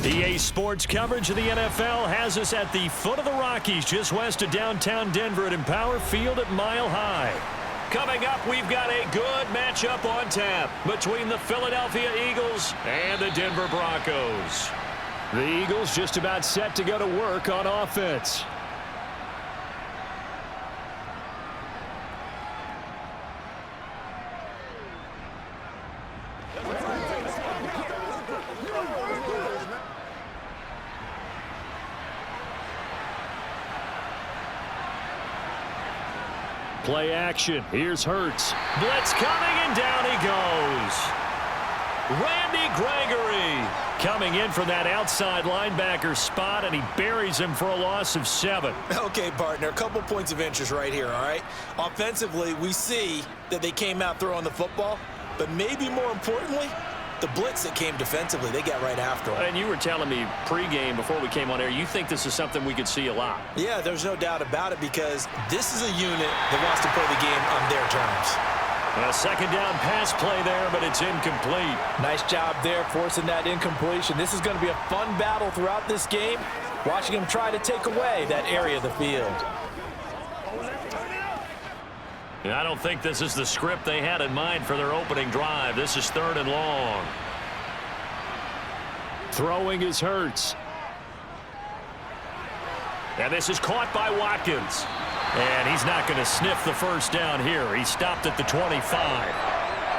EA Sports coverage of the NFL has us at the foot of the Rockies, just west of downtown Denver at Empower Field at Mile High. Coming up, we've got a good matchup on tap between the Philadelphia Eagles and the Denver Broncos. The Eagles just about set to go to work on offense. Play action. Here's Hurts. Blitz coming, and down he goes. Randy Gregory coming in for that outside linebacker spot, and he buries him for a loss of 7. Okay, partner, a couple points of interest right here, all right? Offensively, we see that they came out throwing the football, but maybe more importantly, the blitz that came defensively, they got right after him. And you were telling me pregame before we came on air, you think this is something we could see a lot. Yeah, there's no doubt about it because this is a unit that wants to play the game on their terms. A second down pass play there, but it's incomplete. Nice job there forcing that incompletion. This is going to be a fun battle throughout this game, watching them try to take away that area of the field. I don't think this is the script they had in mind for their opening drive. This is 3rd and long. Throwing is Hurts. And this is caught by Watkins. And he's not going to sniff the first down here. He stopped at the 25.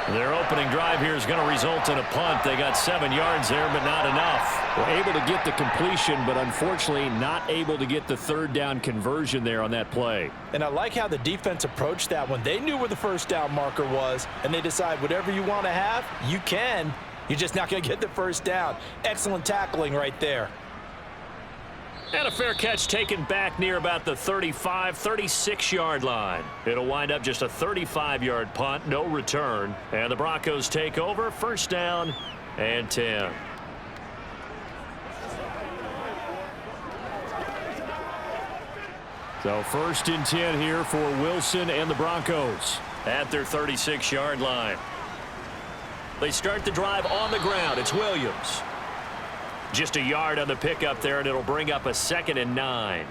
Their opening drive here is going to result in a punt. They got 7 yards there, but not enough. Were able to get the completion, but unfortunately not able to get the 3rd down conversion there on that play. And I like how the defense approached that one. They knew where the first down marker was, and they decide whatever you want to have, you can. You're just not going to get the first down. Excellent tackling right there. And a fair catch taken back near about the 35, 36-yard line. It'll wind up just a 35-yard punt, no return. And the Broncos take over, 1st down and 10. So 1st and 10 here for Wilson and the Broncos at their 36-yard line. They start the drive on the ground. It's Williams. Just a yard on the pickup there, and it'll bring up a 2nd and 9.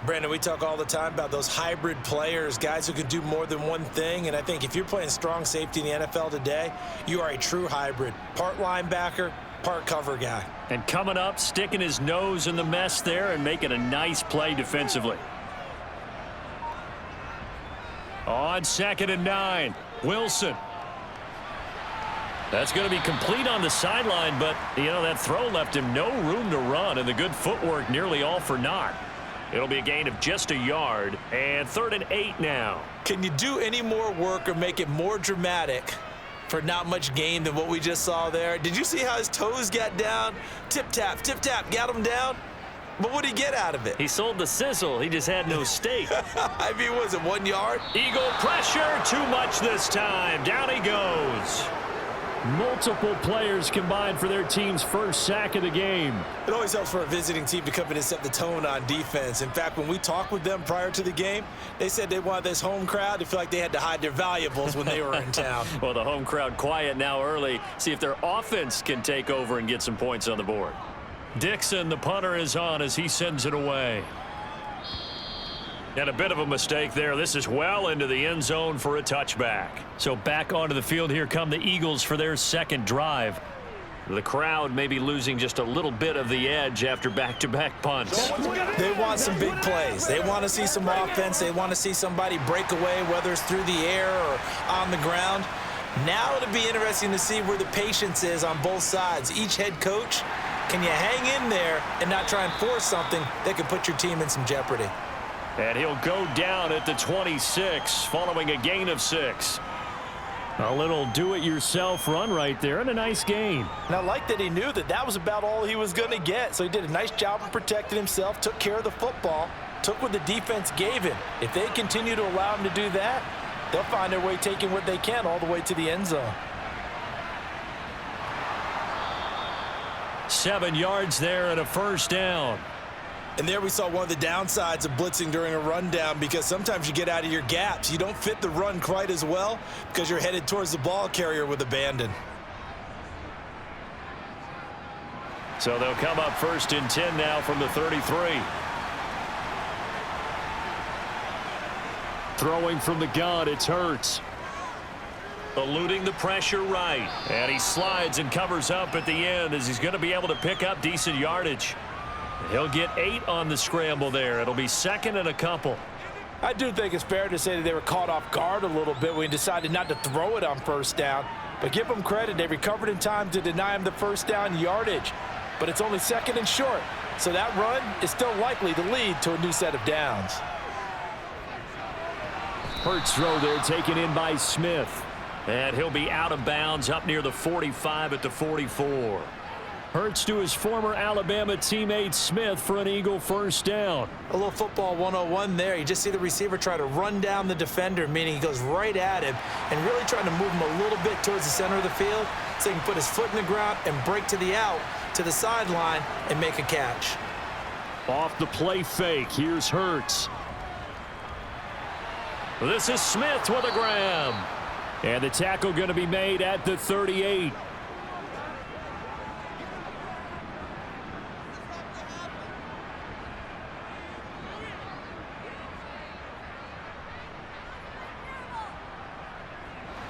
Brandon, we talk all the time about those hybrid players, guys who can do more than one thing. And I think if you're playing strong safety in the NFL today, you are a true hybrid. Part linebacker, part cover guy. And coming up, sticking his nose in the mess there and making a nice play defensively. On 2nd and 9, Wilson. That's going to be complete on the sideline, but, you know, that throw left him no room to run, and the good footwork nearly all for naught. It'll be a gain of just a yard, and 3rd and 8 now. Can you do any more work or make it more dramatic for not much gain than what we just saw there? Did you see how his toes got down? Tip-tap, got him down. But what did he get out of it? He sold the sizzle. He just had no steak. I mean, was it 1 yard? Eagle pressure, too much this time. Down he goes. Multiple players combined for their team's first sack of the game. It always helps for a visiting team to come in and set the tone on defense. In fact, when we talked with them prior to the game, they said they wanted this home crowd to feel like they had to hide their valuables when they were in town. Well, the home crowd quiet now early. See if their offense can take over and get some points on the board. Dixon, the punter, is on as he sends it away. And a bit of a mistake there. This is well into the end zone for a touchback. So back onto the field here come the Eagles for their 2nd drive. The crowd may be losing just a little bit of the edge after back-to-back punts. They want some big plays. They want to see some offense. They want to see somebody break away, whether it's through the air or on the ground. Now it'll be interesting to see where the patience is on both sides. Each head coach, can you hang in there and not try and force something that could put your team in some jeopardy? And he'll go down at the 26 following a gain of 6. A little do-it-yourself run right there and a nice gain. And I like that he knew that that was about all he was going to get. So he did a nice job of protecting himself, took care of the football, took what the defense gave him. If they continue to allow him to do that, they'll find their way taking what they can all the way to the end zone. 7 yards there and a 1st down. And there we saw one of the downsides of blitzing during a rundown, because sometimes you get out of your gaps. You don't fit the run quite as well because you're headed towards the ball carrier with abandon. So they'll come up 1st and 10 now from the 33. Throwing from the gun, it's Hurts. Eluding the pressure right. And he slides and covers up at the end as he's going to be able to pick up decent yardage. He'll get 8 on the scramble there. It'll be 2nd and a couple. I do think it's fair to say that they were caught off guard a little bit when he decided not to throw it on 1st down. But give them credit. They recovered in time to deny him the 1st down yardage. But it's only 2nd and short. So that run is still likely to lead to a new set of downs. Hurts throw there taken in by Smith. And he'll be out of bounds up near the 45 at the 44. Hurts to his former Alabama teammate Smith for an Eagle 1st down. A little football 101 there. You just see the receiver try to run down the defender, meaning he goes right at him and really trying to move him a little bit towards the center of the field so he can put his foot in the ground and break to the out, to the sideline, and make a catch. Off the play fake, here's Hurts. This is Smith with a grab. And the tackle going to be made at the 38.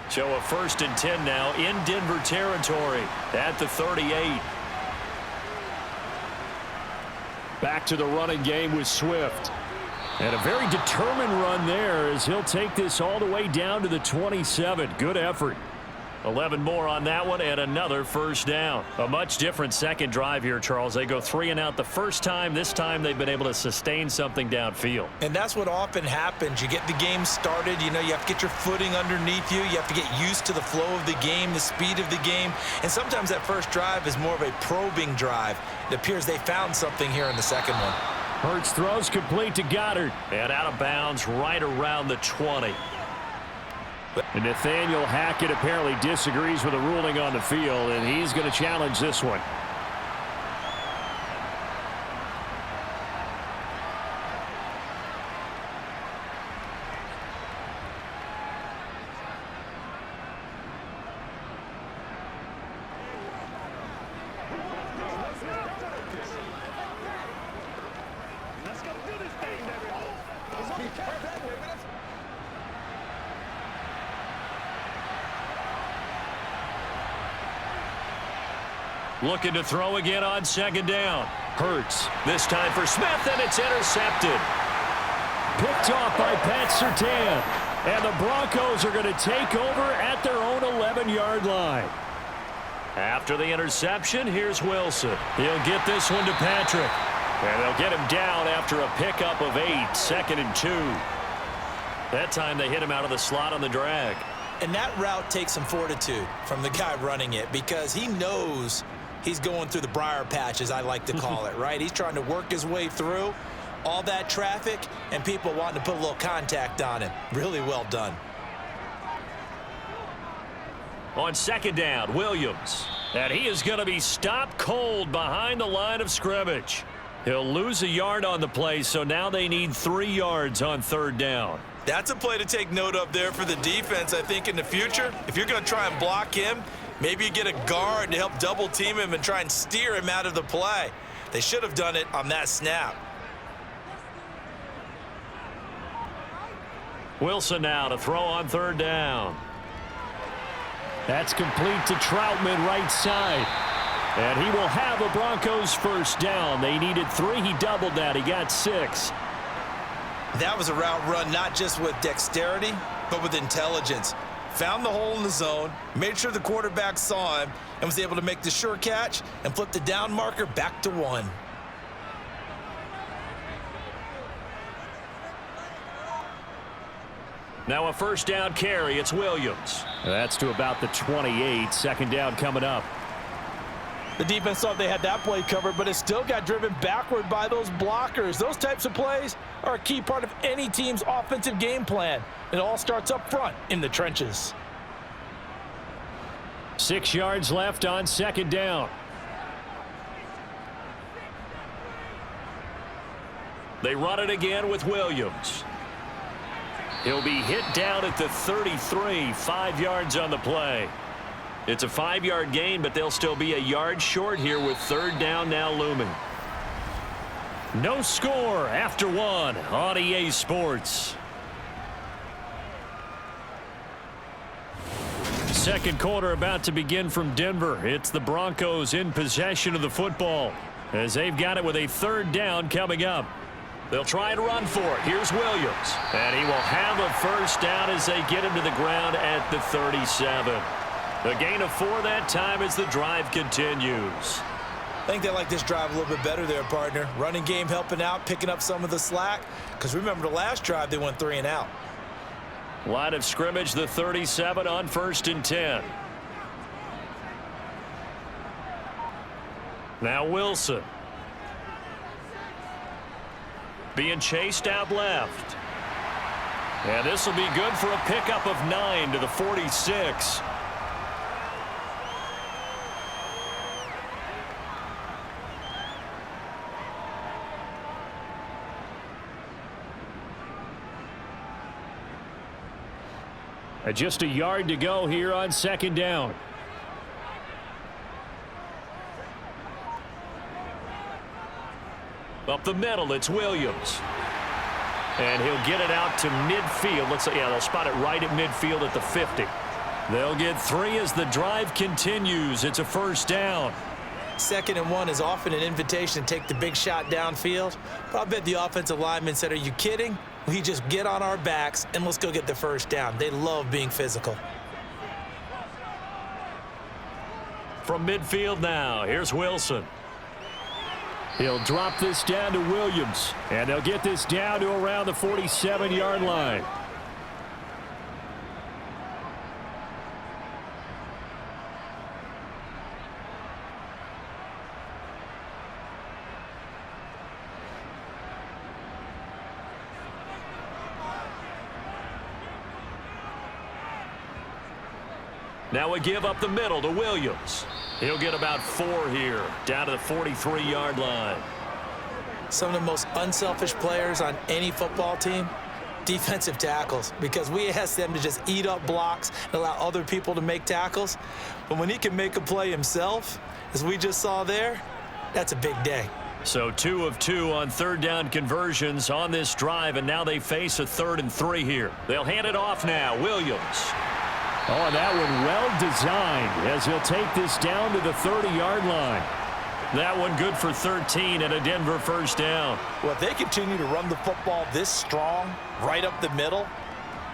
So a 1st and 10 now in Denver territory at the 38. Back to the running game with Swift. And a very determined run there as he'll take this all the way down to the 27. Good effort. 11 more on that one and another 1st down. A much different second drive here, Charles. They go 3 and out the first time. This time they've been able to sustain something downfield. And that's what often happens. You get the game started. You know, you have to get your footing underneath you. You have to get used to the flow of the game, the speed of the game. And sometimes that first drive is more of a probing drive. It appears they found something here in the second one. Hurts throws complete to Goddard. And out of bounds right around the 20. And Nathaniel Hackett apparently disagrees with the ruling on the field, and he's going to challenge this one. Looking to throw again on 2nd down. Hurts. This time for Smith, and it's intercepted. Picked off by Pat Surtain. And the Broncos are going to take over at their own 11-yard line. After the interception, here's Wilson. He'll get this one to Patrick. And they'll get him down after a pickup of 8, 2nd and 2. That time they hit him out of the slot on the drag. And that route takes some fortitude from the guy running it because he knows he's going through the briar patch, as I like to call it, right? He's trying to work his way through all that traffic and people wanting to put a little contact on him. Really well done. On 2nd down, Williams. And he is going to be stopped cold behind the line of scrimmage. He'll lose a yard on the play, so now they need 3 yards on 3rd down. That's a play to take note of there for the defense, I think, in the future. If you're going to try and block him, maybe you get a guard to help double team him and try and steer him out of the play. They should have done it on that snap. Wilson now to throw on 3rd down. That's complete to Troutman, right side. And he will have a Broncos 1st down. They needed 3. He doubled that. He got 6. That was a route run not just with dexterity, but with intelligence. Found the hole in the zone, made sure the quarterback saw him, and was able to make the sure catch and flip the down marker back to 1. Now a 1st down carry. It's Williams. That's to about the 28. 2nd down coming up. The defense thought they had that play covered, but it still got driven backward by those blockers. Those types of plays are a key part of any team's offensive game plan. It all starts up front in the trenches. 6 yards left on 2nd down. They run it again with Williams. He'll be hit down at the 33, 5 yards on the play. It's a 5-yard gain, but they'll still be a yard short here with third down now looming. No score after 1 on EA Sports. Second quarter about to begin from Denver. It's the Broncos in possession of the football as they've got it with a third down coming up. They'll try and run for it. Here's Williams. And he will have a first down as they get him to the ground at the 37. A gain of 4 that time as the drive continues. I think they like this drive a little bit better there, partner. Running game helping out, picking up some of the slack. Because remember the last drive, they went 3 and out. Line of scrimmage, the 37 on 1st and 10. Now Wilson. Being chased out left. And this will be good for a pickup of 9 to the 46. Just a yard to go here on second down. Up the middle, it's Williams. And he'll get it out to midfield. Looks like, yeah, they'll spot it right at midfield at the 50. They'll get 3 as the drive continues. It's a first down. 2nd and 1 is often an invitation to take the big shot downfield. But I bet the offensive lineman said, are you kidding? We just get on our backs and let's go get the first down. They love being physical. From midfield now, here's Wilson. He'll drop this down to Williams. And they'll get this down to around the 47-yard line. Now we give up the middle to Williams. He'll get about 4 here, down to the 43-yard line. Some of the most unselfish players on any football team, defensive tackles, because we ask them to just eat up blocks and allow other people to make tackles. But when he can make a play himself, as we just saw there, that's a big day. So 2 of 2 on third down conversions on this drive, and now they face a 3rd and 3 here. They'll hand it off now. Williams. Oh, that one well designed as he'll take this down to the 30-yard line. That one good for 13 and a Denver first down. Well, if they continue to run the football this strong, right up the middle,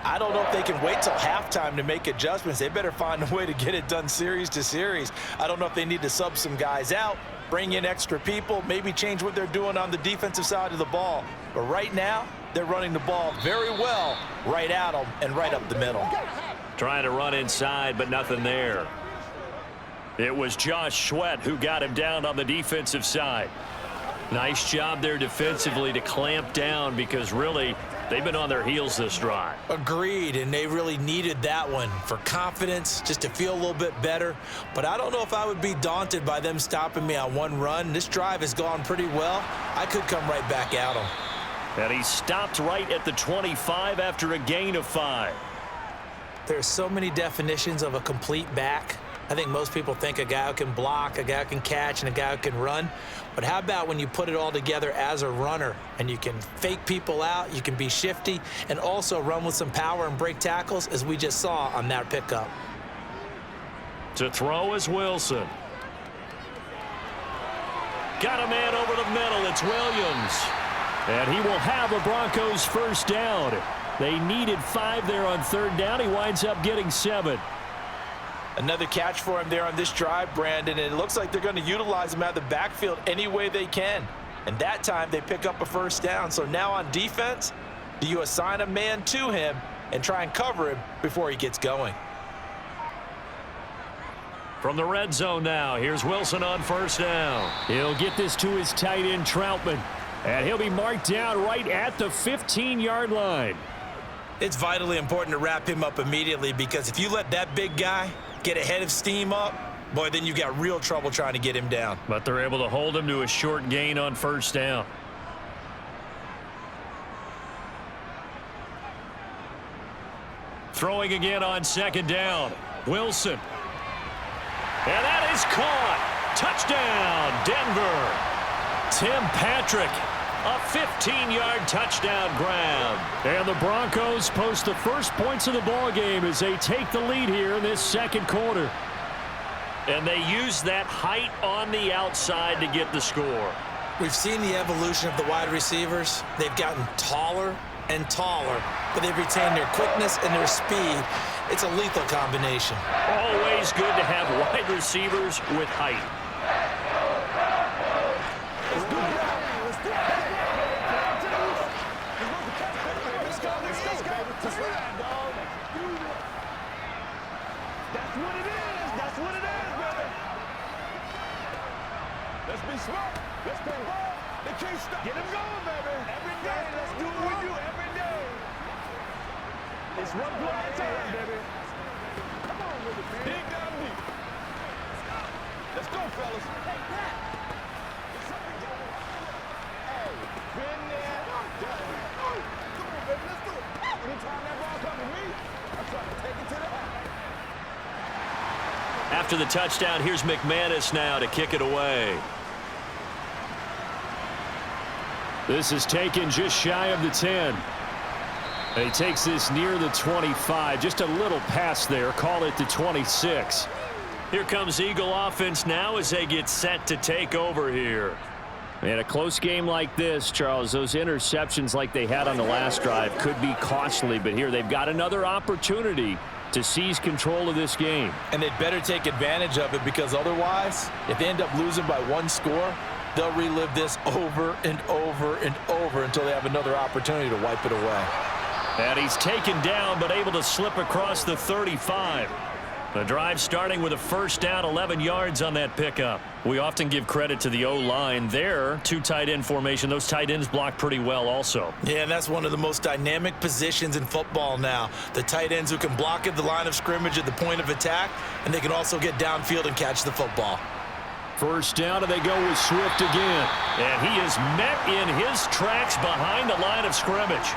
I don't know if they can wait till halftime to make adjustments. They better find a way to get it done series to series. I don't know if they need to sub some guys out, bring in extra people, maybe change what they're doing on the defensive side of the ball. But right now, they're running the ball very well right at them and right up the middle. Trying to run inside, but nothing there. It was Josh Sweat who got him down on the defensive side. Nice job there defensively to clamp down because really they've been on their heels this drive. Agreed, and they really needed that one for confidence, just to feel a little bit better. But I don't know if I would be daunted by them stopping me on one run. This drive has gone pretty well. I could come right back at them. And he stopped right at the 25 after a gain of 5. There's so many definitions of a complete back. I think most people think a guy who can block, a guy who can catch, and a guy who can run. But how about when you put it all together as a runner and you can fake people out, you can be shifty, and also run with some power and break tackles, as we just saw on that pickup. To throw is Wilson. Got a man over the middle. It's Williams. And he will have a Broncos first down. They needed 5 there on third down. He winds up getting 7. Another catch for him there on this drive, Brandon, and it looks like they're going to utilize him out of the backfield any way they can. And that time they pick up a first down. So now on defense, do you assign a man to him and try and cover him before he gets going? From the red zone now, here's Wilson on first down. He'll get this to his tight end, Troutman. And he'll be marked down right at the 15-yard line. It's vitally important to wrap him up immediately, because if you let that big guy get ahead of steam up, boy, then you've got real trouble trying to get him down. But they're able to hold him to a short gain on first down. Throwing again on second down. Wilson. And that is caught. Touchdown, Denver. Tim Patrick, a 15-yard touchdown grab. And the Broncos post the first points of the ball game as they take the lead here in this second quarter. And they use that height on the outside to get the score. We've seen the evolution of the wide receivers. They've gotten taller and taller, but they've retained their quickness and their speed. It's a lethal combination. Always good to have wide receivers with height. That's what it is. That's what it is, baby. Let's be smart. Let's play ball. They can't stop. Get them going, baby. Every day. Let's do what we do every day. It's one play at a time, baby. Come on with it, man. Dig down deep. Let's go, fellas. Hey, Pat. Hey, been there, done it. Come on, baby. Let's do it. Anytime that ball comes to me, I'm trying to take it to the house. After the touchdown, here's McManus now to kick it away. This is taken just shy of the 10. And he takes this near the 25. Just a little pass there. Call it the 26. Here comes Eagle offense now as they get set to take over here. And a close game like this, Charles, those interceptions like they had on the last drive could be costly. But here they've got another opportunity to seize control of this game. And they'd better take advantage of it, because otherwise, if they end up losing by one score, they'll relive this over and over and over until they have another opportunity to wipe it away. And he's taken down but able to slip across the 35. The drive starting with a first down, 11 yards on that pickup. We often give credit to the O-line. There, two tight end formation. Those tight ends block pretty well also. Yeah, and that's one of the most dynamic positions in football now. The tight ends who can block at the line of scrimmage at the point of attack, and they can also get downfield and catch the football. First down, and they go with Swift again. And he is met in his tracks behind the line of scrimmage.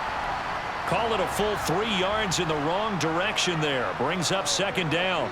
Call it a full 3 yards in the wrong direction there. Brings up second down.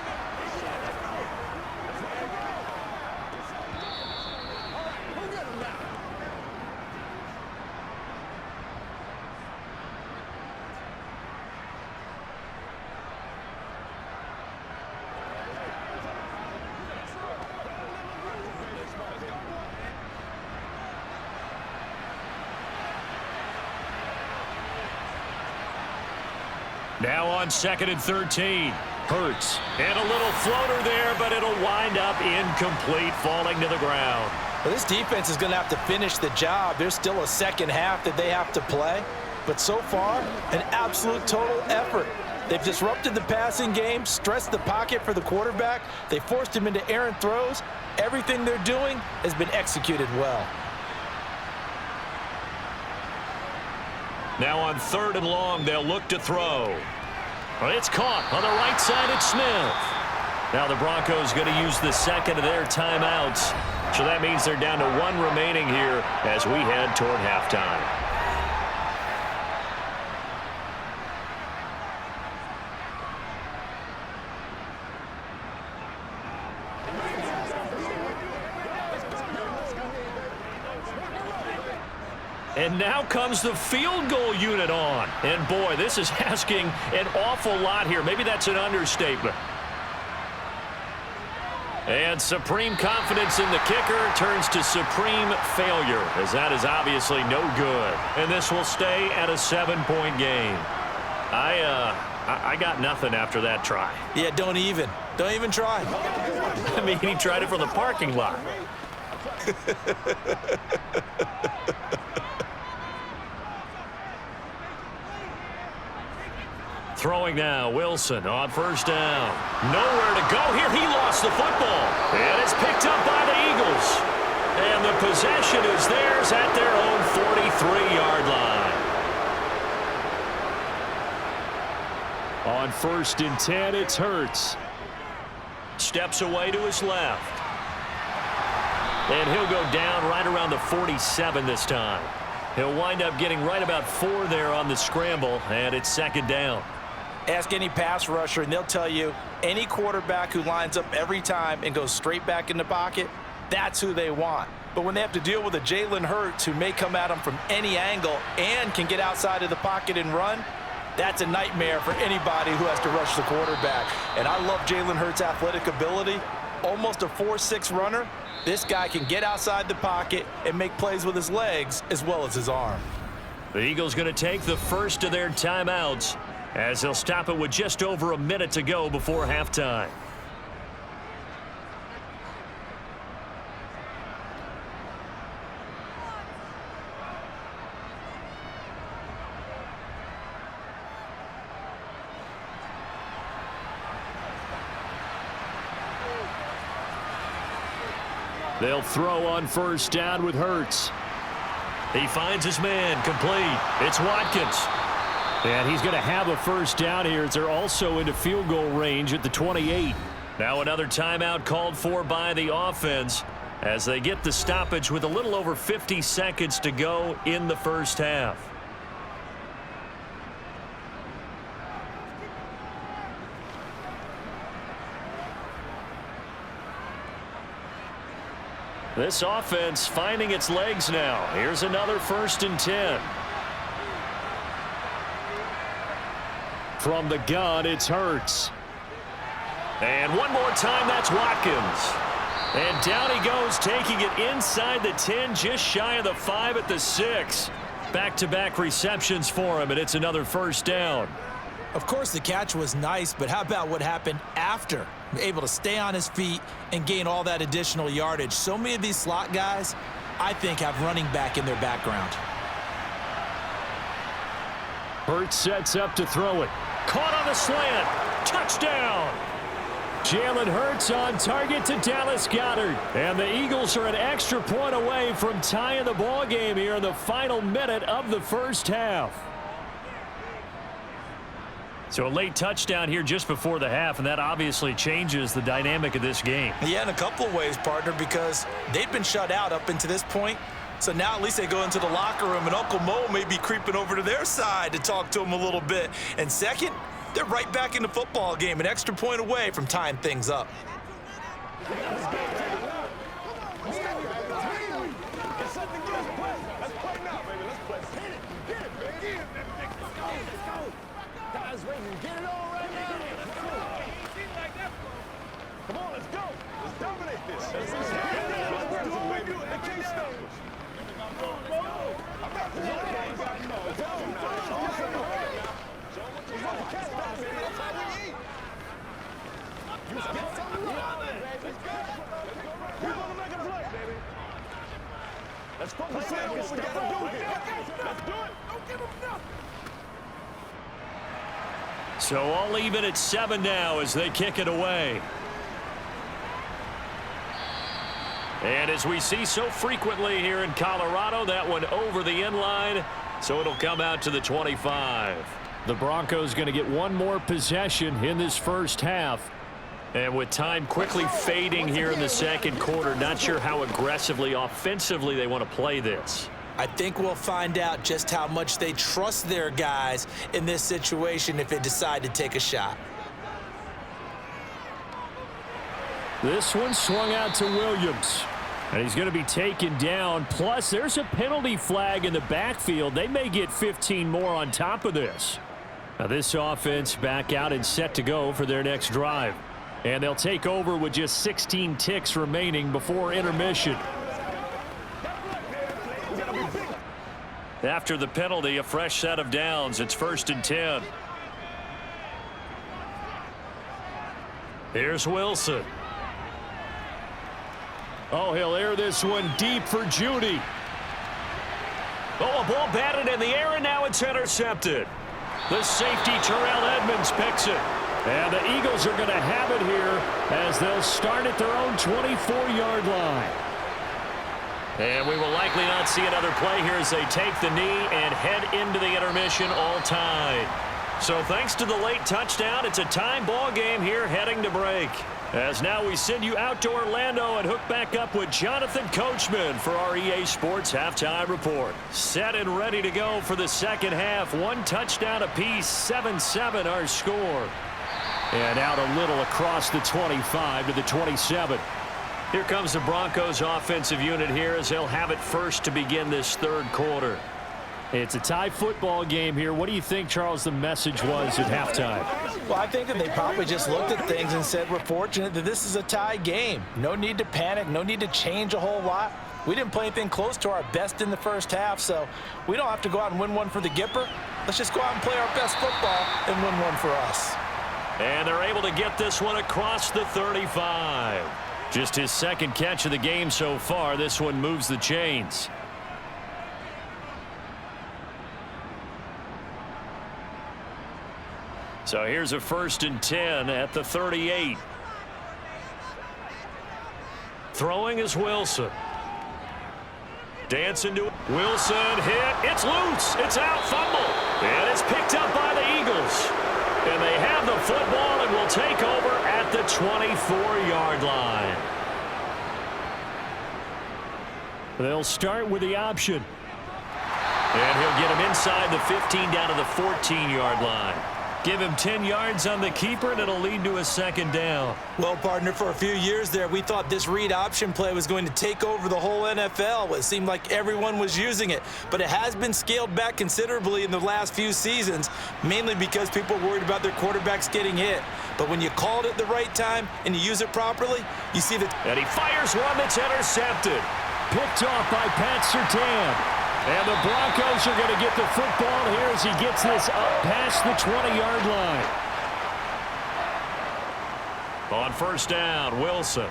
Now on 2nd and 13. Hurts. And a little floater there, but it'll wind up incomplete, falling to the ground. Well, this defense is going to have to finish the job. There's still a second half that they have to play. But so far, an absolute total effort. They've disrupted the passing game, stressed the pocket for the quarterback. They forced him into errant throws. Everything they're doing has been executed well. Now on 3rd and long, they'll look to throw. It's caught on the right side. It's Smith. Now the Broncos going to use the second of their timeouts. So that means they're down to 1 remaining here as we head toward halftime. And now comes the field goal unit on. And boy, this is asking an awful lot here. Maybe that's an understatement. And supreme confidence in the kicker turns to supreme failure, as that is obviously no good. And this will stay at a 7-point game. I got nothing after that try. Yeah, don't even try. I mean, he tried it from the parking lot. Throwing now, Wilson on first down. Nowhere to go here. He lost the football. And it's picked up by the Eagles. And the possession is theirs at their own 43-yard line. On 1st and 10, it's Hurts. Steps away to his left. And he'll go down right around the 47 this time. He'll wind up getting right about 4 there on the scramble, and it's 2nd down. Ask any pass rusher, and they'll tell you any quarterback who lines up every time and goes straight back in the pocket, that's who they want. But when they have to deal with a Jalen Hurts who may come at them from any angle and can get outside of the pocket and run, that's a nightmare for anybody who has to rush the quarterback. And I love Jalen Hurts' athletic ability. Almost a 4.6 runner. This guy can get outside the pocket and make plays with his legs as well as his arm. The Eagles going to take the first of their timeouts as they'll stop it with just over a minute to go before halftime. They'll throw on first down with Hurts. He finds his man, complete. It's Watkins. And he's going to have a first down here as they're also into field goal range at the 28. Now another timeout called for by the offense as they get the stoppage with a little over 50 seconds to go in the first half. This offense finding its legs now. Here's another 1st and 10. From the gun, it's Hurts. And one more time, that's Watkins. And down he goes, taking it inside the 10, just shy of the 5 at the 6. Back-to-back receptions for him, and it's another first down. Of course, the catch was nice, but how about what happened after? Able to stay on his feet and gain all that additional yardage. So many of these slot guys, I think, have running back in their background. Hurts sets up to throw it. Caught on the slant. Touchdown. Jalen Hurts on target to Dallas Goedert. And the Eagles are an extra point away from tying the ball game here in the final minute of the first half. So a late touchdown here just before the half, and that obviously changes the dynamic of this game. Yeah, in a couple of ways, partner, because they've been shut out up until this point. So now at least they go into the locker room, and Uncle Mo may be creeping over to their side to talk to them a little bit. And second, they're right back in the football game, an extra point away from tying things up. Get it on right now. Come on, let's go. Let's dominate this. Let's do what we do. They can't stop us. I'm not the one Let's focus on what we got to do here. Let's do it. Don't give them nothing. So all even at 7 now as they kick it away. And as we see so frequently here in Colorado, that one over the end line, so it'll come out to the 25. The Broncos going to get one more possession in this first half. And with time quickly fading here in the second quarter, not sure how aggressively, offensively they want to play this. I think we'll find out just how much they trust their guys in this situation if they decide to take a shot. This one swung out to Williams. And he's going to be taken down. Plus, there's a penalty flag in the backfield. They may get 15 more on top of this. Now, this offense back out and set to go for their next drive. And they'll take over with just 16 ticks remaining before intermission. After the penalty, a fresh set of downs. It's 1st and 10. Here's Wilson. Oh, he'll air this one deep for Judy. Oh, a ball batted in the air, and now it's intercepted. The safety, Terrell Edmonds, picks it. And the Eagles are going to have it here as they'll start at their own 24-yard line. And we will likely not see another play here as they take the knee and head into the intermission all tied. So thanks to the late touchdown, it's a tie ball game here heading to break. As now we send you out to Orlando and hook back up with Jonathan Coachman for our EA Sports Halftime Report. Set and ready to go for the second half. One touchdown apiece, 7-7 our score. And out a little across the 25 to the 27. Here comes the Broncos offensive unit here as they'll have it first to begin this third quarter. It's a tie football game here. What do you think, Charles, the message was at halftime? Well, I think that they probably just looked at things and said, we're fortunate that this is a tie game. No need to panic. No need to change a whole lot. We didn't play anything close to our best in the first half, so we don't have to go out and win one for the Gipper. Let's just go out and play our best football and win one for us. And they're able to get this one across the 35. Just his second catch of the game so far. This one moves the chains. So here's a 1st and 10 at the 38. Throwing is Wilson. Dancing to Wilson, hit. It's loose. It's out, fumble. And it's picked up by the Eagles. And they have the football and will take over at the 24-yard line. They'll start with the option. And he'll get him inside the 15 down to the 14-yard line. Give him 10 yards on the keeper, and it'll lead to a second down. Well, partner, for a few years there, we thought this read option play was going to take over the whole NFL. It seemed like everyone was using it, but it has been scaled back considerably in the last few seasons, mainly because people are worried about their quarterbacks getting hit. But when you call it at the right time and you use it properly, you see that. And he fires one that's intercepted. Picked off by Pat Surtain. And the Broncos are going to get the football here as he gets this up past the 20-yard line. On first down, Wilson.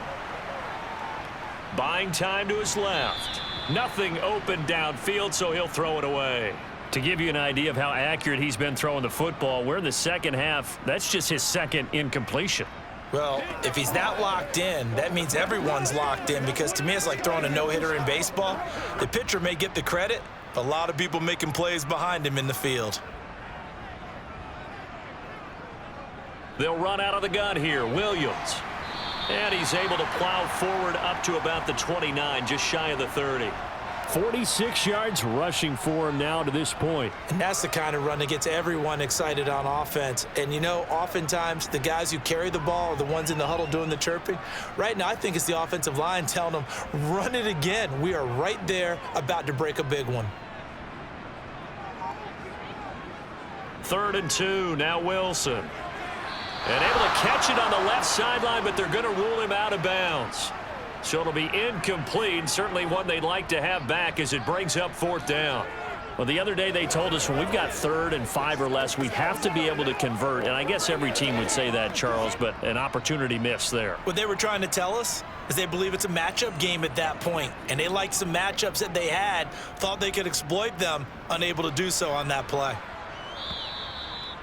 Buying time to his left. Nothing open downfield, so he'll throw it away. To give you an idea of how accurate he's been throwing the football, we're in the second half. That's just his second incompletion. Well, if he's not locked in, that means everyone's locked in, because to me it's like throwing a no-hitter in baseball. The pitcher may get the credit, but a lot of people making plays behind him in the field. They'll run out of the gun here. Williams. And he's able to plow forward up to about the 29, just shy of the 30. 46 yards rushing for him now to this point. And that's the kind of run that gets everyone excited on offense. And, you know, oftentimes the guys who carry the ball are the ones in the huddle doing the chirping. Right now, I think it's the offensive line telling them, run it again. We are right there about to break a big one. 3rd and 2, now Wilson. And able to catch it on the left sideline, but they're going to rule him out of bounds. So it'll be incomplete, certainly one they'd like to have back as it brings up 4th down. Well, the other day they told us when we've got 3rd and 5 or less, we have to be able to convert. And I guess every team would say that, Charles, but an opportunity missed there. What they were trying to tell us is they believe it's a matchup game at that point. And they liked some matchups that they had, thought they could exploit them, unable to do so on that play.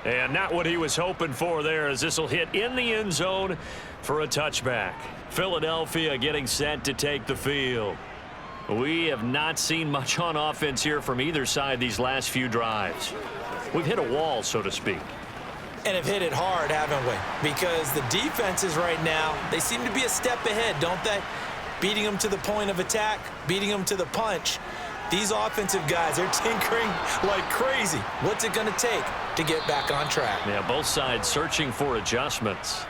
And not what he was hoping for there, as this will hit in the end zone for a touchback. Philadelphia getting set to take the field. We have not seen much on offense here from either side these last few drives. We've hit a wall, so to speak. And have hit it hard, haven't we? Because the defenses right now, they seem to be a step ahead, don't they? Beating them to the point of attack, beating them to the punch. These offensive guys, they're tinkering like crazy. What's it going to take to get back on track? Yeah, both sides searching for adjustments.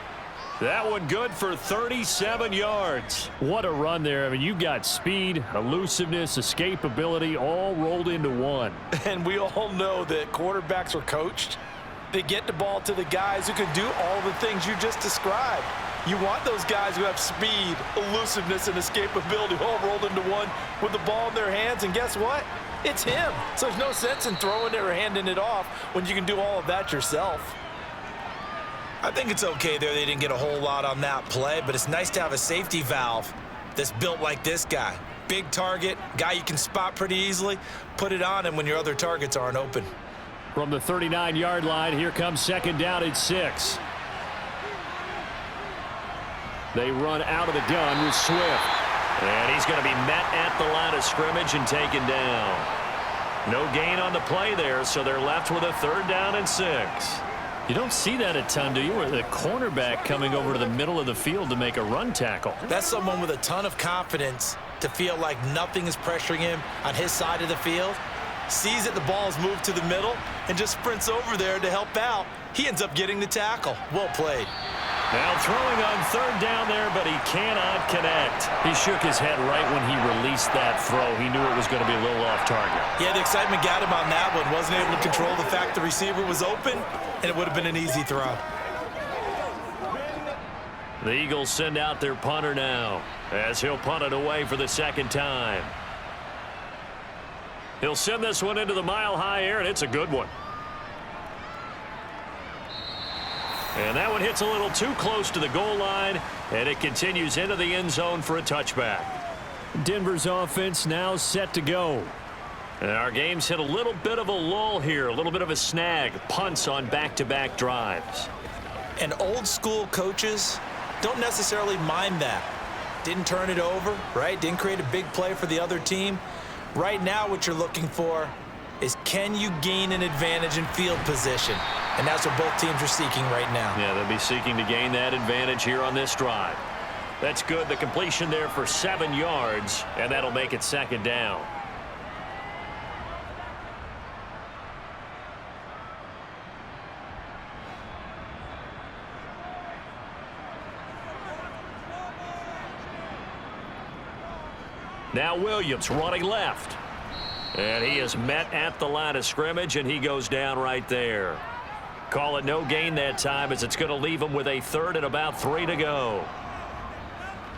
That one good for 37 yards. What a run there. I mean, you've got speed, elusiveness, escapability all rolled into one. And we all know that quarterbacks are coached. They get the ball to the guys who can do all the things you just described. You want those guys who have speed, elusiveness, and escapability all rolled into one with the ball in their hands. And guess what? It's him. So there's no sense in throwing it or handing it off when you can do all of that yourself. I think it's okay there. They didn't get a whole lot on that play, but it's nice to have a safety valve that's built like this guy. Big target, guy you can spot pretty easily. Put it on him when your other targets aren't open. From the 39-yard line, here comes 2nd down at 6. They run out of the gun with Swift. And he's going to be met at the line of scrimmage and taken down. No gain on the play there, so they're left with a 3rd down and 6. You don't see that a ton, do you? Where the cornerback coming over to the middle of the field to make a run tackle. That's someone with a ton of confidence to feel like nothing is pressuring him on his side of the field. Sees that the ball is moved to the middle and just sprints over there to help out. He ends up getting the tackle. Well played. Now throwing on third down there, but he cannot connect. He shook his head right when he released that throw. He knew it was going to be a little off target. Yeah, the excitement got him on that one. Wasn't able to control the fact the receiver was open, and it would have been an easy throw. The Eagles send out their punter now as he'll punt it away for the second time. He'll send this one into the mile-high air, and it's a good one. And that one hits a little too close to the goal line, and it continues into the end zone for a touchback. Denver's offense now set to go. And our game's hit a little bit of a lull here, a little bit of a snag, punts on back-to-back drives. And old-school coaches don't necessarily mind that. Didn't turn it over, right? Didn't create a big play for the other team. Right now what you're looking for is, can you gain an advantage in field position? And that's what both teams are seeking right now. Yeah, they'll be seeking to gain that advantage here on this drive. That's good. The completion there for 7 yards, and that'll make it second down. Now Williams running left. And he is met at the line of scrimmage, and he goes down right there. Call it no gain that time, as it's going to leave him with a third and about 3 to go.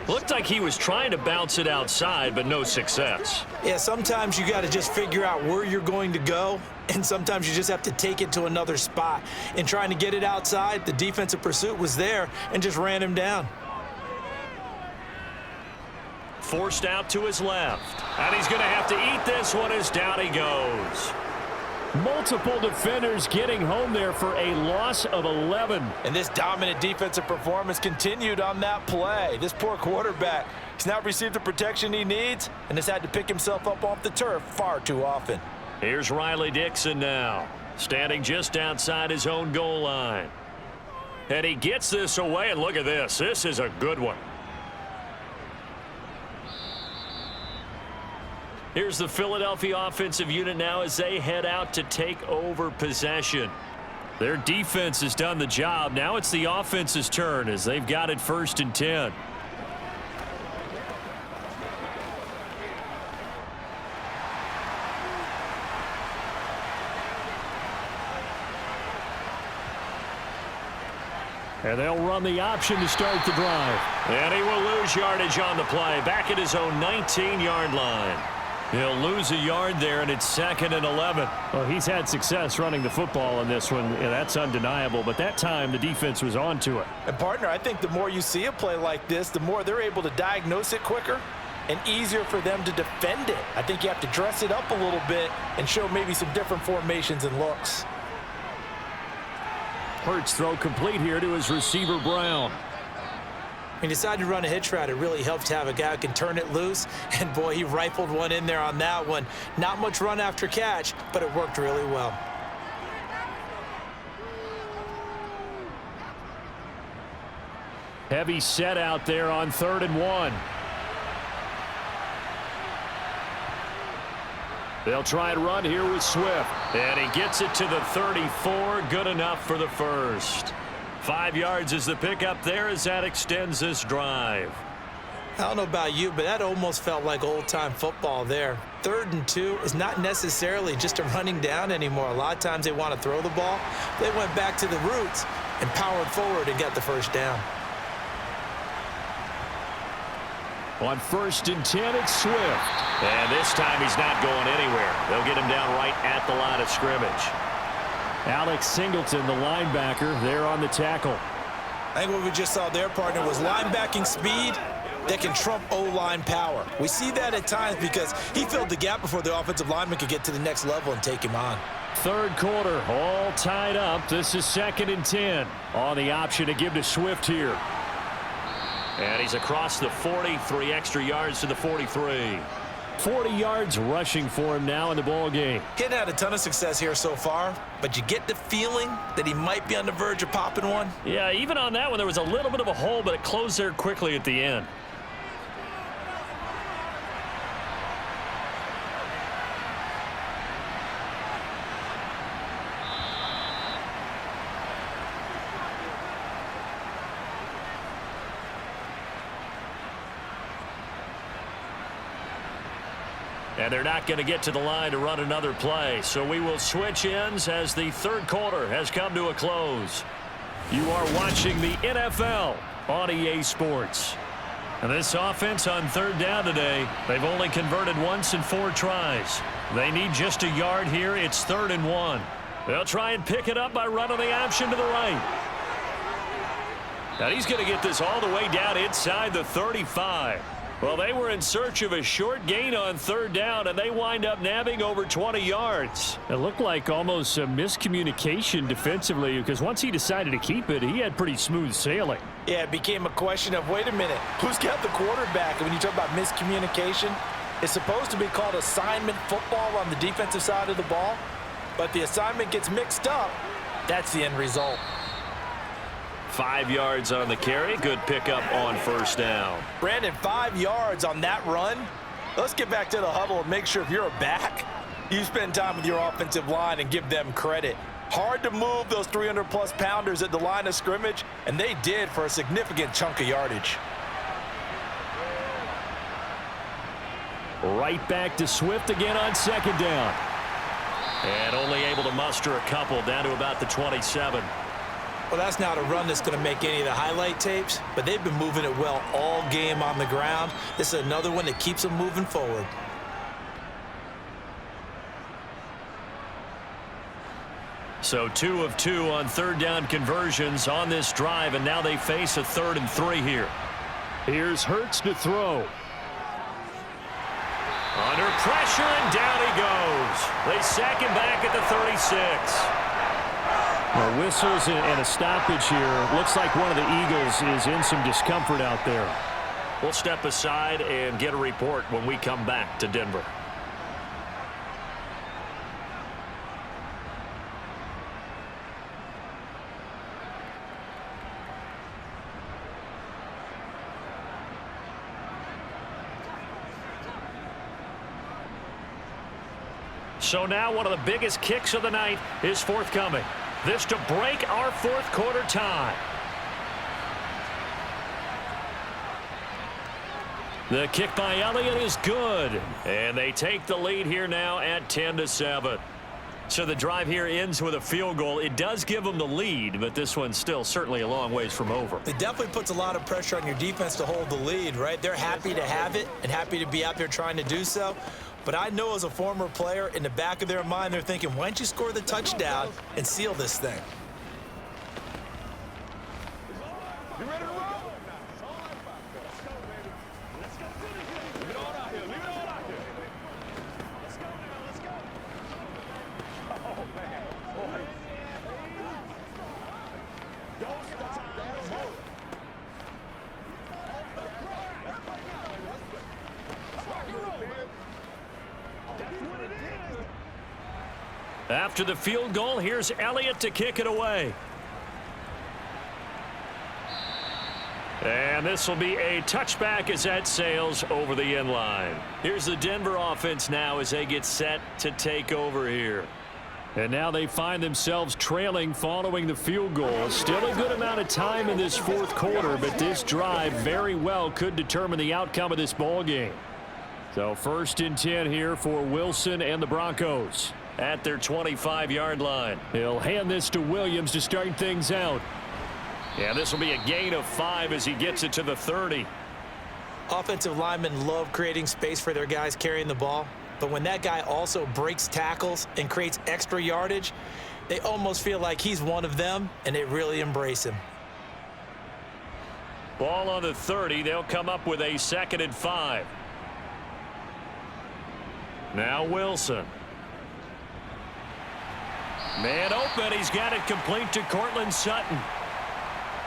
Looked like he was trying to bounce it outside, but no success. Yeah, sometimes you got to just figure out where you're going to go, and sometimes you just have to take it to another spot. In trying to get it outside, the defensive pursuit was there and just ran him down. Forced out to his left. And he's going to have to eat this one as down he goes. Multiple defenders getting home there for a loss of 11. And this dominant defensive performance continued on that play. This poor quarterback, he's not received the protection he needs and has had to pick himself up off the turf far too often. Here's Riley Dixon now, standing just outside his own goal line. And he gets this away, and look at this. This is a good one. Here's the Philadelphia offensive unit now as they head out to take over possession. Their defense has done the job. Now it's the offense's turn as they've got it 1st and 10. And they'll run the option to start the drive. And he will lose yardage on the play, back at his own 19-yard line. He'll lose a yard there, and it's 2nd and 11. Well, he's had success running the football in this one. Yeah, that's undeniable, but that time the defense was on to it. And, partner, I think the more you see a play like this, the more they're able to diagnose it quicker and easier for them to defend it. I think you have to dress it up a little bit and show maybe some different formations and looks. Hurts throw complete here to his receiver, Brown. He decided to run a hitch route. It really helped to have a guy who can turn it loose. And, boy, he rifled one in there on that one. Not much run after catch, but it worked really well. Heavy set out there on 3rd and 1. They'll try and run here with Swift. And he gets it to the 34. Good enough for the first. 5 yards is the pickup there as that extends this drive. I don't know about you, but that almost felt like old-time football there. 3rd and 2 is not necessarily just a running down anymore. A lot of times they want to throw the ball. They went back to the roots and powered forward and got the first down. On 1st and 10, it's Swift. And this time he's not going anywhere. They'll get him down right at the line of scrimmage. Alex Singleton, the linebacker, there on the tackle. I think what we just saw there, partner, was linebacking speed that can trump O-line power. We see that at times because he filled the gap before the offensive lineman could get to the next level and take him on. 3rd quarter, all tied up. This is 2nd and 10 on the option to give to Swift here. And he's across the 40, 3 extra yards to the 43. 40 yards rushing for him now in the ball game. He hadn't had a ton of success here so far, but you get the feeling that he might be on the verge of popping one. Yeah, even on that one, there was a little bit of a hole, but it closed there quickly at the end. And they're not going to get to the line to run another play. So we will switch ends as the third quarter has come to a close. You are watching the NFL on EA Sports. And this offense on third down today, they've only converted once in 4 tries. They need just a yard here. It's 3rd and 1. They'll try and pick it up by running the option to the right. Now he's going to get this all the way down inside the 35. Well, they were in search of a short gain on third down, and they wind up nabbing over 20 yards. It looked like almost a miscommunication defensively, because once he decided to keep it, he had pretty smooth sailing. Yeah, it became a question of, wait a minute, who's got the quarterback? And when you talk about miscommunication, it's supposed to be called assignment football on the defensive side of the ball, but the assignment gets mixed up. That's the end result. 5 yards on the carry. Good pickup on first down. Brandon, 5 yards on that run. Let's get back to the huddle and make sure if you're a back, you spend time with your offensive line and give them credit. Hard to move those 300-plus pounders at the line of scrimmage, and they did for a significant chunk of yardage. Right back to Swift again on second down. And only able to muster a couple down to about the 27. Well, that's not a run that's going to make any of the highlight tapes, but they've been moving it well all game on the ground. This is another one that keeps them moving forward. So 2 of 2 on third down conversions on this drive, and now they face a 3rd and 3 here. Here's Hurts to throw. Under pressure, and down he goes. They sack him back at the 36. Well, whistles and a stoppage here. Looks like one of the Eagles is in some discomfort out there. We'll step aside and get a report when we come back to Denver. So now one of the biggest kicks of the night is forthcoming. This to break our fourth quarter tie. The kick by Elliott is good. And they take the lead here now at 10-7. So the drive here ends with a field goal. It does give them the lead, but this one's still certainly a long ways from over. It definitely puts a lot of pressure on your defense to hold the lead, right? They're happy to have it and happy to be out there trying to do so. But I know as a former player, in the back of their mind, they're thinking, why don't you score the touchdown and seal this thing? You ready to roll? Let's go, baby. Let's go. Leave it all out here. Leave it all out here. Let's go now. Let's go. Oh, man. Boy. Don't stop that move. After the field goal, here's Elliott to kick it away. And this will be a touchback as that sails over the end line. Here's the Denver offense now as they get set to take over here. And now they find themselves trailing following the field goal. Still a good amount of time in this fourth quarter, but this drive very well could determine the outcome of this ball game. So 1st and 10 here for Wilson and the Broncos at their 25-yard line. He'll hand this to Williams to start things out. And this will be a gain of 5 as he gets it to the 30. Offensive linemen love creating space for their guys carrying the ball. But when that guy also breaks tackles and creates extra yardage, they almost feel like he's one of them, and they really embrace him. Ball on the 30. They'll come up with a 2nd and 5. Now Wilson. Man open. He's got it complete to Cortland Sutton.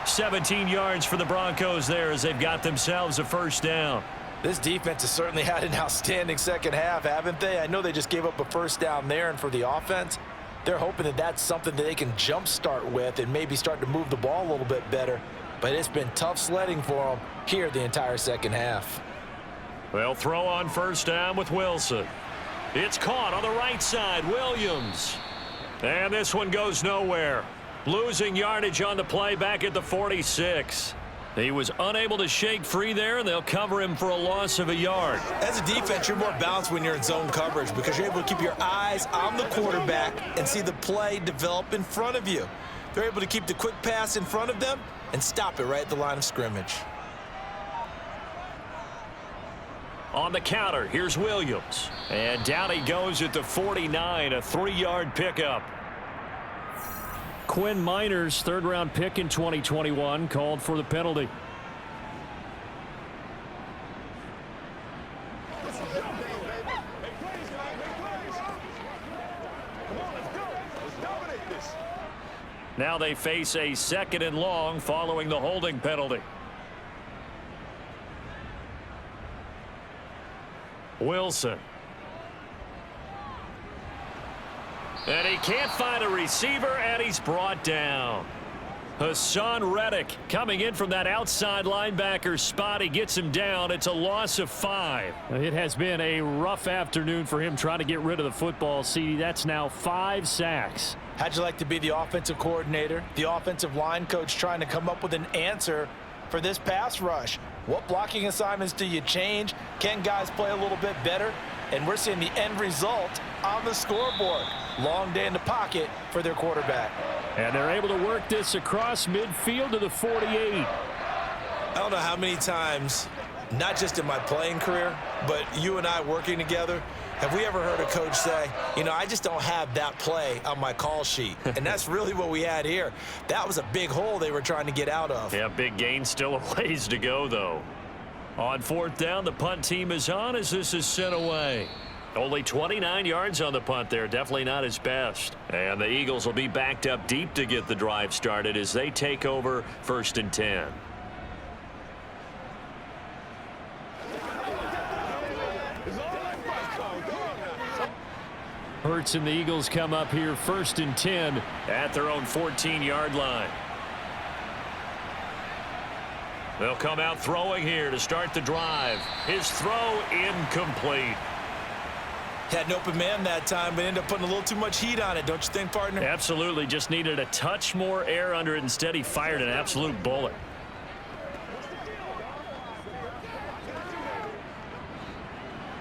17 yards for the Broncos there as they've got themselves a first down. This defense has certainly had an outstanding second half, haven't they? I know they just gave up a first down there, and for the offense, they're hoping that that's something that they can jumpstart with and maybe start to move the ball a little bit better. But it's been tough sledding for them here the entire second half. They'll throw on first down with Wilson. It's caught on the right side. Williams. And this one goes nowhere. Losing yardage on the play back at the 46. He was unable to shake free there, and they'll cover him for a loss of a yard. As a defense, you're more balanced when you're in zone coverage because you're able to keep your eyes on the quarterback and see the play develop in front of you. They're able to keep the quick pass in front of them and stop it right at the line of scrimmage. On the counter, here's Williams. And down he goes at the 49, a 3-yard pickup. Quinn Miners, third-round pick in 2021, called for the penalty. Now they face a 2nd and long following the holding penalty. Wilson. And he can't find a receiver, and he's brought down. Hassan Reddick coming in from that outside linebacker spot. He gets him down. It's a loss of 5. It has been a rough afternoon for him trying to get rid of the football. See, that's now 5 sacks. How'd you like to be the offensive coordinator, the offensive line coach trying to come up with an answer for this pass rush? What blocking assignments do you change? Can guys play a little bit better? And we're seeing the end result on the scoreboard. Long day in the pocket for their quarterback. And they're able to work this across midfield to the 48. I don't know how many times, not just in my playing career, but you and I working together, have we ever heard a coach say, you know, I just don't have that play on my call sheet. And that's really what we had here. That was a big hole they were trying to get out of. Yeah, big gain, still a ways to go, though. On 4th down, the punt team is on as this is sent away. Only 29 yards on the punt there. Definitely not his best. And the Eagles will be backed up deep to get the drive started as they take over 1st and 10. Hurts and the Eagles come up here 1st and 10 at their own 14-yard line. They'll come out throwing here to start the drive. His throw incomplete. Had an open man that time, but ended up putting a little too much heat on it, don't you think, partner? Absolutely. Just needed a touch more air under it. Instead, he fired an absolute bullet.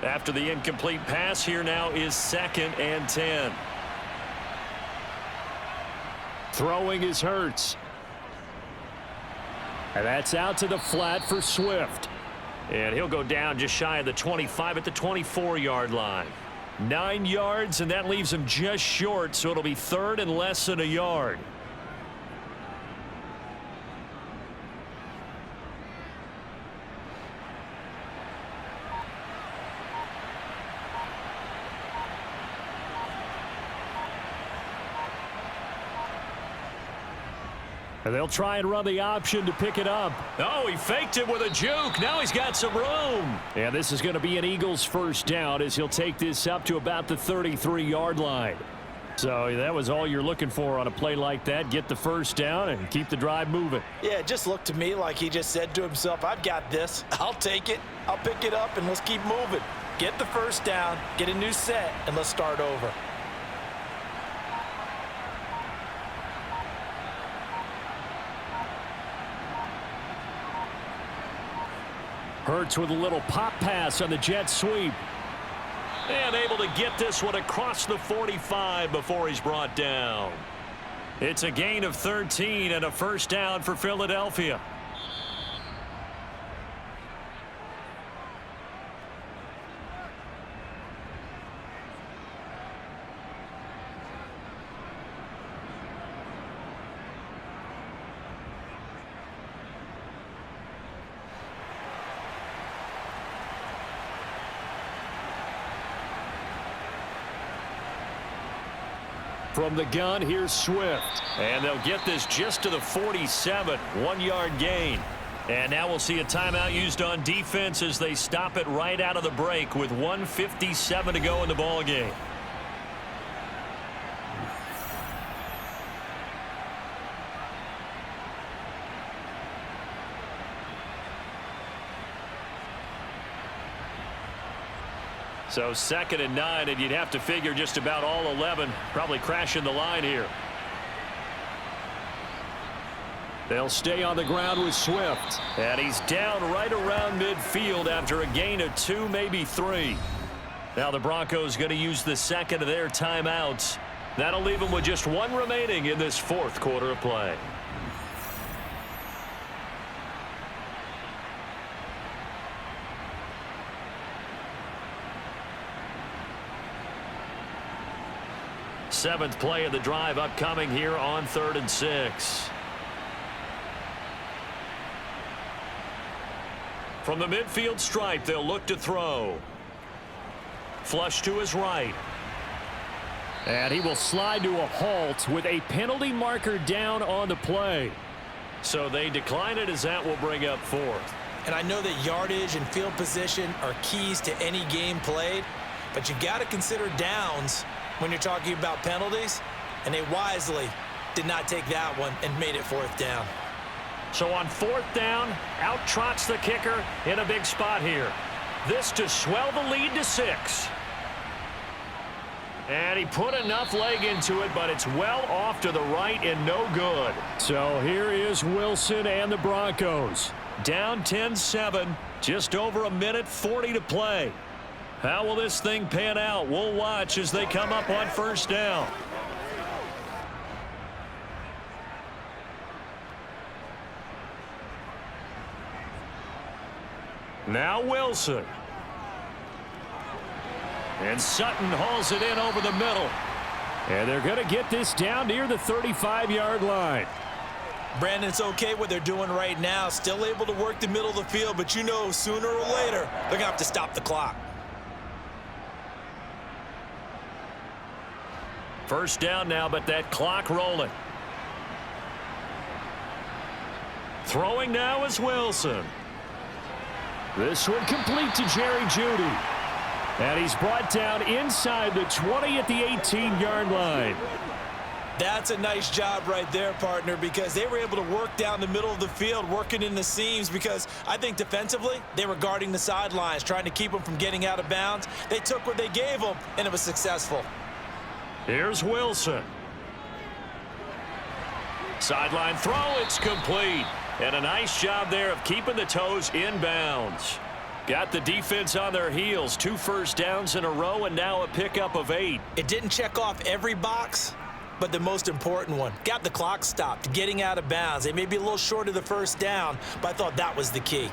After the incomplete pass, here now is 2nd and 10. Throwing is Hurts. And that's out to the flat for Swift. And he'll go down just shy of the 25 at the 24-yard line. 9 yards, and that leaves him just short, so it'll be 3rd and less than a yard. And they'll try and run the option to pick it up. Oh, he faked it with a juke. Now he's got some room. And this is going to be an Eagles 1st down as he'll take this up to about the 33-yard line. So that was all you're looking for on a play like that. Get the 1st down and keep the drive moving. Yeah, it just looked to me like he just said to himself, I've got this. I'll take it. I'll pick it up, and let's keep moving. Get the 1st down, get a new set, and let's start over. Hurts with a little pop pass on the jet sweep. And able to get this one across the 45 before he's brought down. It's a gain of 13 and a 1st down for Philadelphia. From the gun, here's Swift. And they'll get this just to the 47. 1-yard gain. And now we'll see a timeout used on defense as they stop it right out of the break with 1:57 to go in the ball game. So 2nd and 9, and you'd have to figure just about all 11 probably crashing the line here. They'll stay on the ground with Swift. And he's down right around midfield after a gain of 2, maybe 3. Now the Broncos going to use the second of their timeouts. That'll leave them with just 1 remaining in this 4th quarter of play. Seventh play of the drive upcoming here on 3rd and 6. From the midfield stripe, they'll look to throw. Flush to his right. And he will slide to a halt with a penalty marker down on the play. So they decline it as that will bring up 4th. And I know that yardage and field position are keys to any game played, but you got to consider downs when you're talking about penalties, and they wisely did not take that one and made it 4th down. So on 4th down, out trots the kicker in a big spot here. This to swell the lead to 6. And he put enough leg into it, but it's well off to the right and no good. So here is Wilson and the Broncos. Down 10-7, just over 1:40 to play. How will this thing pan out? We'll watch as they come up on 1st down. Now Wilson. And Sutton hauls it in over the middle. And they're going to get this down near the 35-yard line. Brandon, it's okay what they're doing right now. Still able to work the middle of the field, but you know sooner or later they're going to have to stop the clock. 1st down now, but that clock rolling. Throwing now is Wilson. This one complete to Jerry Jeudy. And he's brought down inside the 20 at the 18-yard line. That's a nice job right there, partner, because they were able to work down the middle of the field, working in the seams, because I think defensively they were guarding the sidelines, trying to keep them from getting out of bounds. They took what they gave them, and it was successful. Here's Wilson. Sideline throw, it's complete. And a nice job there of keeping the toes in bounds. Got the defense on their heels. 2 first downs in a row and now a pickup of 8. It didn't check off every box, but the most important one. Got the clock stopped, getting out of bounds. They may be a little short of the 1st down, but I thought that was the key.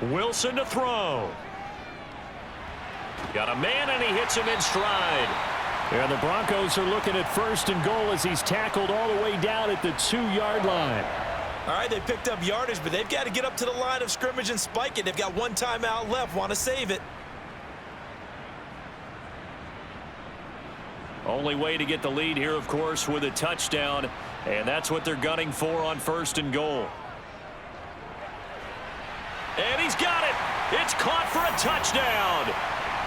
Wilson to throw. Got a man and he hits him in stride. And the Broncos are looking at 1st and goal as he's tackled all the way down at the 2-yard line. All right, they picked up yardage, but they've got to get up to the line of scrimmage and spike it. They've got 1 timeout left, want to save it. Only way to get the lead here, of course, with a touchdown. And that's what they're gunning for on 1st and goal. And he's got it. It's caught for a touchdown.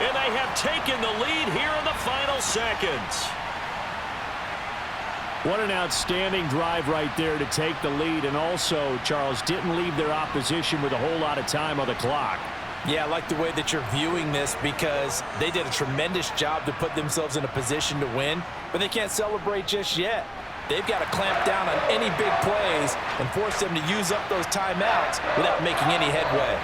And they have taken the lead here in the final seconds. What an outstanding drive right there to take the lead. And also, Charles, didn't leave their opposition with a whole lot of time on the clock. Yeah, I like the way that you're viewing this because they did a tremendous job to put themselves in a position to win, but they can't celebrate just yet. They've got to clamp down on any big plays and force them to use up those timeouts without making any headway.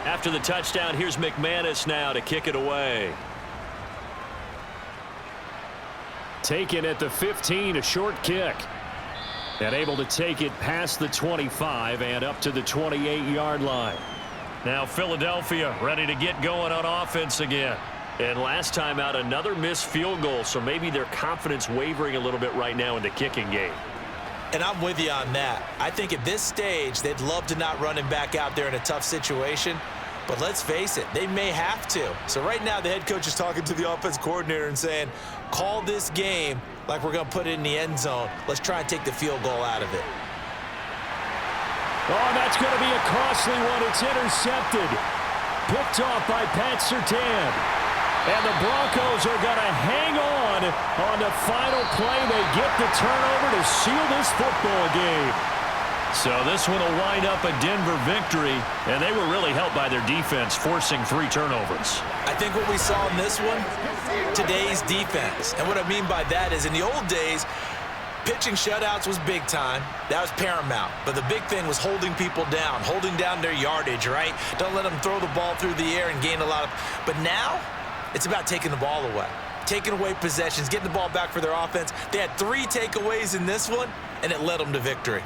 After the touchdown, here's McManus now to kick it away. Taken at the 15, a short kick. And able to take it past the 25 and up to the 28-yard line. Now Philadelphia ready to get going on offense again. And last time out, another missed field goal, so maybe their confidence wavering a little bit right now in the kicking game. And I'm with you on that. I think at this stage, they'd love to not run him back out there in a tough situation. But let's face it, they may have to. So right now, the head coach is talking to the offense coordinator and saying, call this game like we're going to put it in the end zone. Let's try and take the field goal out of it. Oh, and that's going to be a costly one. It's intercepted. Picked off by Pat Surtain. And the Broncos are going to hang on the final play. They get the turnover to seal this football game. So this one will wind up a Denver victory, and they were really helped by their defense, forcing 3 turnovers. I think what we saw in this one, today's defense. And what I mean by that is in the old days, pitching shutouts was big time. That was paramount. But the big thing was holding people down, holding down their yardage, right? Don't let them throw the ball through the air and gain a lot of... But now, it's about taking the ball away. Taking away possessions, getting the ball back for their offense. They had 3 takeaways in this one, and it led them to victory.